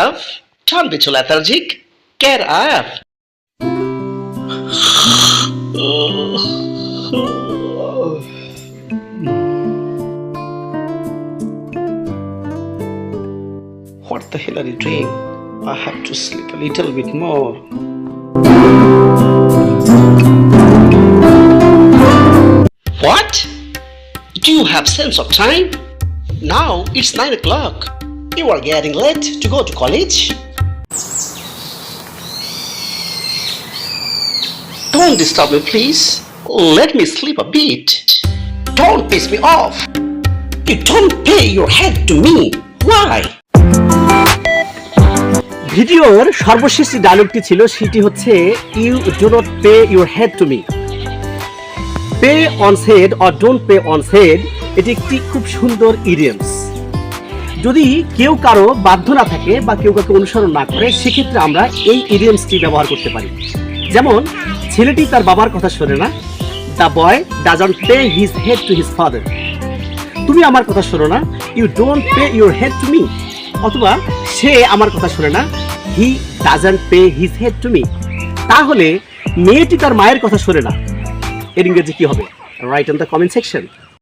up. Don't be too lethargic. Get up. What the hell are you doing? I have to sleep a little bit more. What? Do you have sense of time? Now it's 9 o'clock. You are getting late to go to college. Don't disturb me, please. Let me sleep a bit. Don't piss me off. You don't pay your head to me. Why? ভিডিওর সর্বশেষ যে ডায়লগটি ছিল সেটি হচ্ছে you do not pay your head to me. Pay on head or don't pay on head এটি একটি খুব সুন্দর ইডিয়মস। যদি কেউ কারো বাধ্য না থাকে বা কেউ কাউকে অনুসরণ না করে সেক্ষেত্রে আমরা এই ইডিয়মসটি ব্যবহার করতে পারি। যেমন ছেলেটি তার বাবার কথা শোনে না, the boy doesn't pay his head to his father. তুমি আমার কথা শোনো না, you don't pay your head to me. অথবা সে আমার কথা শোনে না, he doesn't pay his head to me. তাহলে মেয়েটি তার মায়ের কথা শোনে না, এর ইংরেজি কি হবে? Right in the comment section.